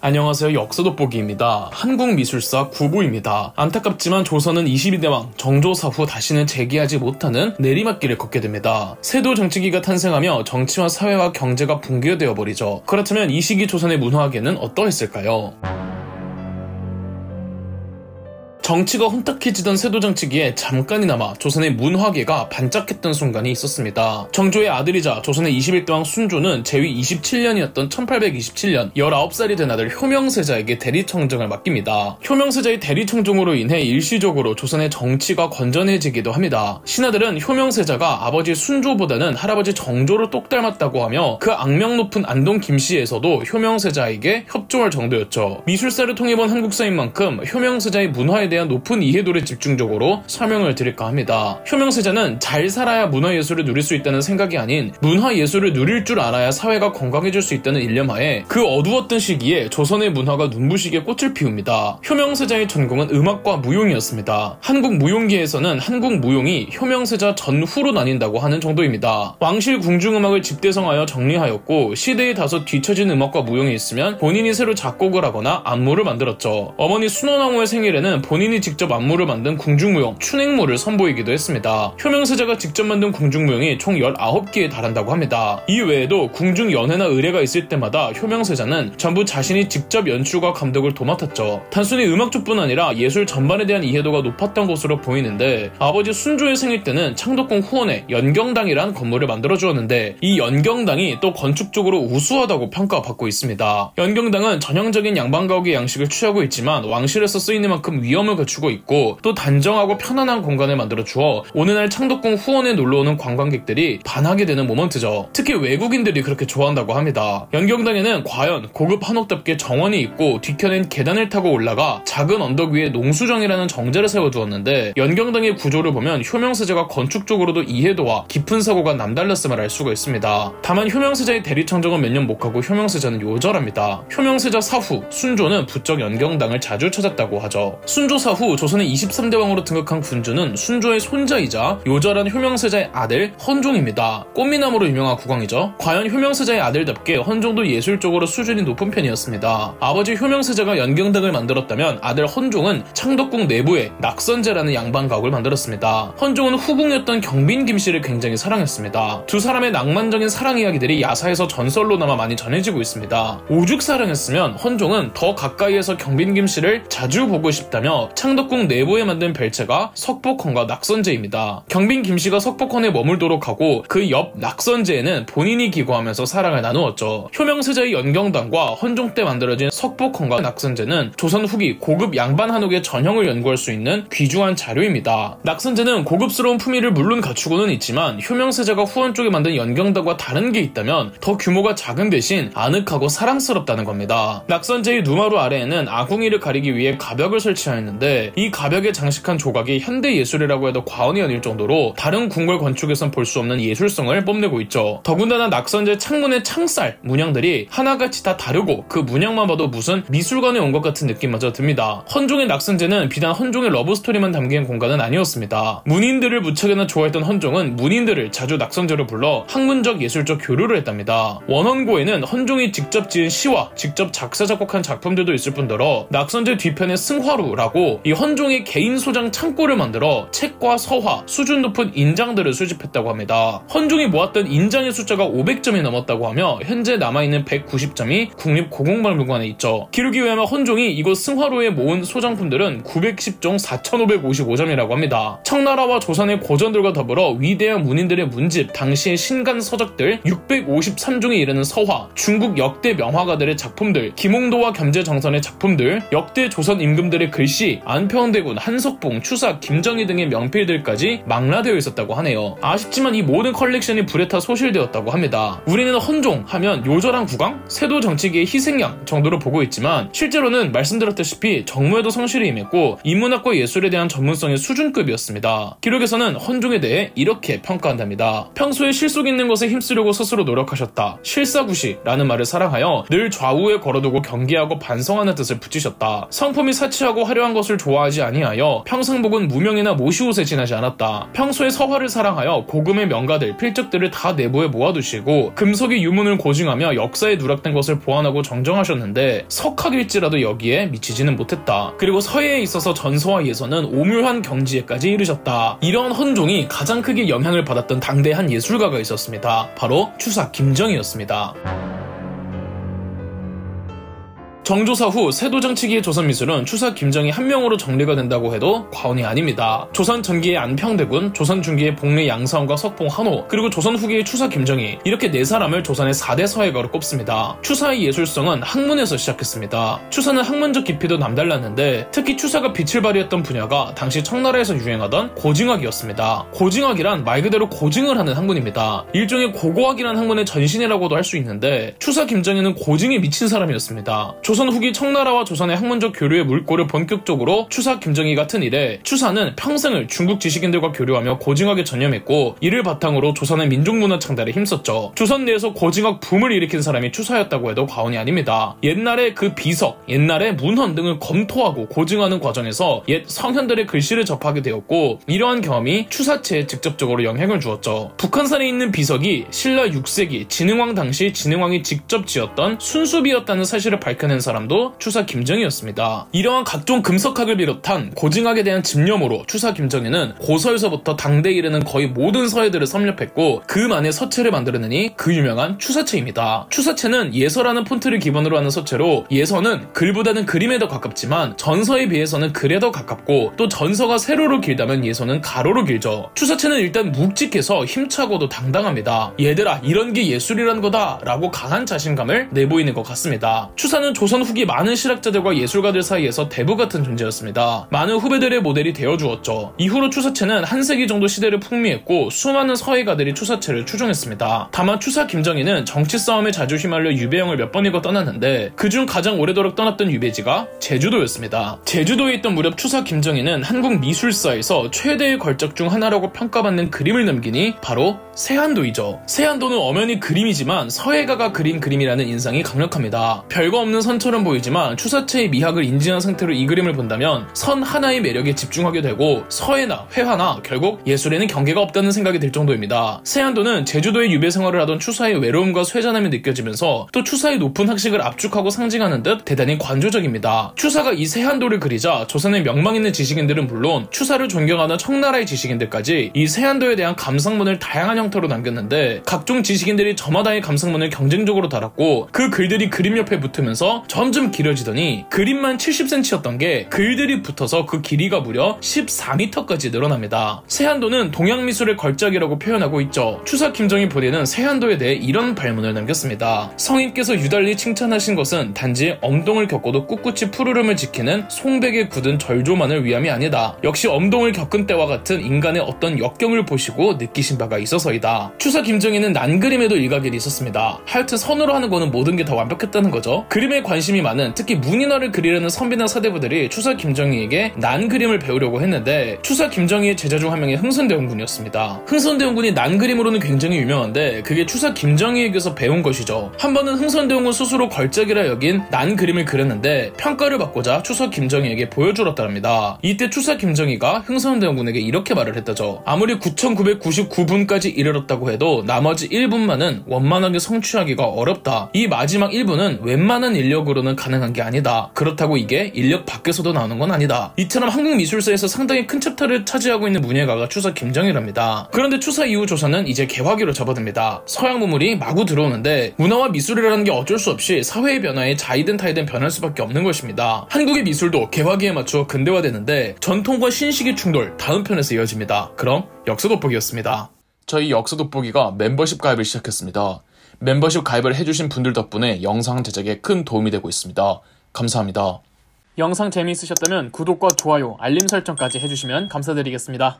안녕하세요. 역사돋보기입니다. 한국미술사 구부입니다. 안타깝지만 조선은 22대왕 정조사 후 다시는 재기하지 못하는 내리막길을 걷게 됩니다. 세도 정치기가 탄생하며 정치와 사회와 경제가 붕괴되어 버리죠. 그렇다면 이 시기 조선의 문화계는 어떠했을까요? 정치가 혼탁해지던 세도정치기에 잠깐이나마 조선의 문화계가 반짝했던 순간이 있었습니다. 정조의 아들이자 조선의 21대왕 순조는 재위 27년이었던 1827년 19살이 된 아들 효명세자에게 대리청정을 맡깁니다. 효명세자의 대리청정으로 인해 일시적으로 조선의 정치가 건전해지기도 합니다. 신하들은 효명세자가 아버지 순조보다는 할아버지 정조를 똑 닮았다고 하며 그 악명 높은 안동 김씨에서도 효명세자에게 협조할 정도였죠. 미술사를 통해본 한국사인 만큼 효명세자의 문화에 대한 높은 이해도를 집중적으로 설명을 드릴까 합니다. 효명세자는 잘 살아야 문화예술을 누릴 수 있다는 생각이 아닌 문화예술을 누릴 줄 알아야 사회가 건강해질 수 있다는 일념하에 그 어두웠던 시기에 조선의 문화가 눈부시게 꽃을 피웁니다. 효명세자의 전공은 음악과 무용이었습니다. 한국 무용계에서는 한국 무용이 효명세자 전후로 나뉜다고 하는 정도입니다. 왕실 궁중음악을 집대성하여 정리하였고 시대에 다소 뒤처진 음악과 무용이 있으면 본인이 새로 작곡을 하거나 안무를 만들었죠. 어머니 순원왕후의 생일에는 본인이 직접 안무를 만든 궁중무용, 춘행무를 선보이기도 했습니다. 효명세자가 직접 만든 궁중무용이 총 19개에 달한다고 합니다. 이 외에도 궁중연회나 의례가 있을 때마다 효명세자는 전부 자신이 직접 연출과 감독을 도맡았죠. 단순히 음악 쪽뿐 아니라 예술 전반에 대한 이해도가 높았던 것으로 보이는데 아버지 순조의 생일 때는 창덕궁 후원에 연경당이란 건물을 만들어 주었는데 이 연경당이 또 건축적으로 우수하다고 평가받고 있습니다. 연경당은 전형적인 양반가옥의 양식을 취하고 있지만 왕실에서 쓰이는 만큼 위엄을 갖추고 있고 또 단정하고 편안한 공간을 만들어 주어 오늘날 창덕궁 후원에 놀러오는 관광객들이 반하게 되는 모먼트죠. 특히 외국인들이 그렇게 좋아한다고 합니다. 연경당에는 과연 고급 한옥답게 정원이 있고 뒤편엔 계단을 타고 올라가 작은 언덕 위에 농수정이라는 정자를 세워두었는데 연경당의 구조를 보면 효명세자가 건축적으로도 이해도와 깊은 사고가 남달랐음을 알 수가 있습니다. 다만 효명세자의 대리청정은 몇 년 못 가고 효명세자는 요절합니다. 효명세자 사후 순조는 부쩍 연경당을 자주 찾았다고 하죠. 순조사 후 조선의 23대왕으로 등극한 군주는 순조의 손자이자 요절한 효명세자의 아들 헌종입니다. 꽃미남으로 유명한 국왕이죠. 과연 효명세자의 아들답게 헌종도 예술적으로 수준이 높은 편이었습니다. 아버지 효명세자가 연경당을 만들었다면 아들 헌종은 창덕궁 내부에 낙선제라는 양반가옥을 만들었습니다. 헌종은 후궁이었던 경빈 김씨를 굉장히 사랑했습니다. 두 사람의 낭만적인 사랑 이야기들이 야사에서 전설로나마 많이 전해지고 있습니다. 오죽 사랑했으면 헌종은 더 가까이에서 경빈 김씨를 자주 보고 싶다며 창덕궁 내부에 만든 별채가 석복헌과 낙선제입니다. 경빈 김씨가 석복헌에 머물도록 하고 그 옆 낙선제에는 본인이 기고하면서 사랑을 나누었죠. 효명세자의 연경당과 헌종 때 만들어진 석복헌과 낙선제는 조선 후기 고급 양반 한옥의 전형을 연구할 수 있는 귀중한 자료입니다. 낙선제는 고급스러운 품위를 물론 갖추고는 있지만 효명세자가 후원 쪽에 만든 연경당과 다른 게 있다면 더 규모가 작은 대신 아늑하고 사랑스럽다는 겁니다. 낙선제의 누마루 아래에는 아궁이를 가리기 위해 가벽을 설치하였는데 이 가벽에 장식한 조각이 현대 예술이라고 해도 과언이 아닐 정도로 다른 궁궐 건축에선 볼 수 없는 예술성을 뽐내고 있죠. 더군다나 낙선제 창문의 창살, 문양들이 하나같이 다 다르고 그 문양만 봐도 무슨 미술관에 온 것 같은 느낌마저 듭니다. 헌종의 낙선제는 비단 헌종의 러브스토리만 담긴 공간은 아니었습니다. 문인들을 무척이나 좋아했던 헌종은 문인들을 자주 낙선제로 불러 학문적 예술적 교류를 했답니다. 원헌고에는 헌종이 직접 지은 시와 직접 작사 작곡한 작품들도 있을 뿐더러 낙선제 뒤편에 승화루라고 이 헌종의 개인 소장 창고를 만들어 책과 서화, 수준 높은 인장들을 수집했다고 합니다. 헌종이 모았던 인장의 숫자가 500점이 넘었다고 하며 현재 남아있는 190점이 국립고궁박물관에 있죠. 기록에 의하면 헌종이 이곳 승화루에 모은 소장품들은 910종 4555점이라고 합니다. 청나라와 조선의 고전들과 더불어 위대한 문인들의 문집, 당시의 신간 서적들 653종에 이르는 서화, 중국 역대 명화가들의 작품들, 김홍도와 겸재정선의 작품들, 역대 조선 임금들의 글씨, 안평대군, 한석봉, 추사, 김정희 등의 명필들까지 망라되어 있었다고 하네요. 아쉽지만 이 모든 컬렉션이 불에 타 소실되었다고 합니다. 우리는 헌종 하면 요절한 국왕, 세도 정치기의 희생양 정도로 보고 있지만 실제로는 말씀드렸다시피 정무에도 성실히 임했고 인문학과 예술에 대한 전문성의 수준급이었습니다. 기록에서는 헌종에 대해 이렇게 평가한답니다. 평소에 실속 있는 것에 힘쓰려고 스스로 노력하셨다. 실사구시라는 말을 사랑하여 늘 좌우에 걸어두고 경계하고 반성하는 뜻을 붙이셨다. 성품이 사치하고 화려한 것을 것을 좋아하지 아니하여 평상복은 무명이나 모시옷에 지나지 않았다. 평소에 서화를 사랑하여 고금의 명가들, 필적들을 다 내부에 모아두시고 금속의 유문을 고증하며 역사에 누락된 것을 보완하고 정정하셨는데 석학일지라도 여기에 미치지는 못했다. 그리고 서예에 있어서 전서와 예서는 오묘한 경지에까지 이르셨다. 이런 헌종이 가장 크게 영향을 받았던 당대 한 예술가가 있었습니다. 바로 추사 김정이었습니다. 정조사 후 세도정치기의 조선미술은 추사 김정이 한 명으로 정리가 된다고 해도 과언이 아닙니다. 조선 전기의 안평대군, 조선 중기의 복례 양사원과 석봉 한호, 그리고 조선 후기의 추사 김정이, 이렇게 네 사람을 조선의 4대 서예가로 꼽습니다. 추사의 예술성은 학문에서 시작했습니다. 추사는 학문적 깊이도 남달랐는데 특히 추사가 빛을 발휘했던 분야가 당시 청나라에서 유행하던 고증학이었습니다. 고증학이란 말 그대로 고증을 하는 학문입니다. 일종의 고고학이란 학문의 전신이라고도 할 수 있는데 추사 김정이는 고증에 미친 사람이었습니다. 조선 후기 청나라와 조선의 학문적 교류의 물꼬를 본격적으로 추사 김정이 같은 이래 추사는 평생을 중국 지식인들과 교류하며 고증학에 전념했고 이를 바탕으로 조선의 민족문화 창달에 힘썼죠. 조선 내에서 고증학 붐을 일으킨 사람이 추사였다고 해도 과언이 아닙니다. 옛날에 그 비석, 옛날의 문헌 등을 검토하고 고증하는 과정에서 옛 성현들의 글씨를 접하게 되었고 이러한 경험이 추사체에 직접적으로 영향을 주었죠. 북한산에 있는 비석이 신라 6세기 진흥왕 당시 진흥왕이 직접 지었던 순수비였다는 사실을 밝혀낸 사람도 추사 김정이였습니다. 이러한 각종 금석학을 비롯한 고증학에 대한 집념으로 추사 김정이는 고서에서부터 당대에 이르는 거의 모든 서예들을 섭렵했고 그 만의 서체를 만들어내니 그 유명한 추사체입니다. 추사체는 예서라는 폰트를 기본으로 하는 서체로 예서는 글보다는 그림에 더 가깝지만 전서에 비해서는 글에 더 가깝고 또 전서가 세로로 길다면 예서는 가로로 길죠. 추사체는 일단 묵직해서 힘차고도 당당합니다. 얘들아 이런 게 예술이란 거다 라고 강한 자신감을 내보이는 것 같습니다. 추사는 조선 후기 많은 실학자들과 예술가들 사이에서 대부 같은 존재였습니다. 많은 후배들의 모델이 되어주었죠. 이후로 추사체는 한 세기 정도 시대를 풍미했고 수많은 서예가들이 추사체를 추종했습니다. 다만 추사 김정이는 정치 싸움에 자주 휘말려 유배영을 몇 번이고 떠났는데 그중 가장 오래도록 떠났던 유배지가 제주도였습니다. 제주도에 있던 무렵 추사 김정이는 한국 미술사에서 최대의 걸작 중 하나라고 평가받는 그림을 남기니 바로 세한도이죠. 세한도는 엄연히 그림이지만 서예가가 그린 그림이라는 인상이 강력합니다. 별거 없는 선처럼 보이지만 추사체의 미학을 인지한 상태로 이 그림을 본다면 선 하나의 매력에 집중하게 되고 서예나 회화나 결국 예술에는 경계가 없다는 생각이 들 정도입니다. 세한도는 제주도에 유배 생활을 하던 추사의 외로움과 쇠잔함이 느껴지면서 또 추사의 높은 학식을 압축하고 상징하는 듯 대단히 관조적입니다. 추사가 이 세한도를 그리자 조선의 명망 있는 지식인들은 물론 추사를 존경하는 청나라의 지식인들까지 이 세한도에 대한 감상문을 다양한 형태로 남겼는데 각종 지식인들이 저마다의 감상문을 경쟁적으로 달았고 그 글들이 그림 옆에 붙으면서 점점 길어지더니 그림만 70cm였던 게 글들이 붙어서 그 길이가 무려 14m까지 늘어납니다. 세한도는 동양미술의 걸작이라고 표현하고 있죠. 추사 김정이 보내는 세한도에 대해 이런 발문을 남겼습니다. 성인께서 유달리 칭찬하신 것은 단지 엄동을 겪고도 꿋꿋이 푸르름을 지키는 송백의 굳은 절조만을 위함이 아니다. 역시 엄동을 겪은 때와 같은 인간의 어떤 역경을 보시고 느끼신 바가 있어서이다. 추사 김정이는 난그림에도 일가견이 있었습니다. 하여튼 선으로 하는 거는 모든 게 다 완벽했다는 거죠. 그림에 관심이 많은 특히 문인화를 그리려는 선비나 사대부들이 추사 김정이에게 난그림을 배우려고 했는데 추사 김정이의 제자 중 한 명이 흥선대원군이었습니다. 흥선대원군이 난그림으로는 굉장히 유명한데 그게 추사 김정이에게서 배운 것이죠. 한 번은 흥선대원군 스스로 걸작이라 여긴 난그림을 그렸는데 평가를 받고자 추사 김정이에게 보여주었답니다. 이때 추사 김정이가 흥선대원군에게 이렇게 말을 했다죠. 아무리 9999분까지 이르렀다고 해도 나머지 1분만은 원만하게 성취하기가 어렵다. 이 마지막 1분은 웬만한 인력으로는 가능한 게 아니다. 그렇다고 이게 인력 밖에서도 나오는 건 아니다. 이처럼 한국 미술사에서 상당히 큰 챕터를 차지하고 있는 문예가가 추사 김정이랍니다. 그런데 추사 이후 조선은 이제 개화기로 접어듭니다. 서양 문물이 마구 들어오는데 문화와 미술이라는 게 어쩔 수 없이 사회의 변화에 자이든 타이든 변할 수밖에 없는 것입니다. 한국의 미술도 개화기에 맞추어 근대화되는데 전통과 신식의 충돌 다음 편에서 이어집니다. 그럼 역사 돋보기였습니다. 저희 역사 돋보기가 멤버십 가입을 시작했습니다. 멤버십 가입을 해주신 분들 덕분에 영상 제작에 큰 도움이 되고 있습니다. 감사합니다. 영상 재미있으셨다면 구독과 좋아요, 알림 설정까지 해주시면 감사드리겠습니다.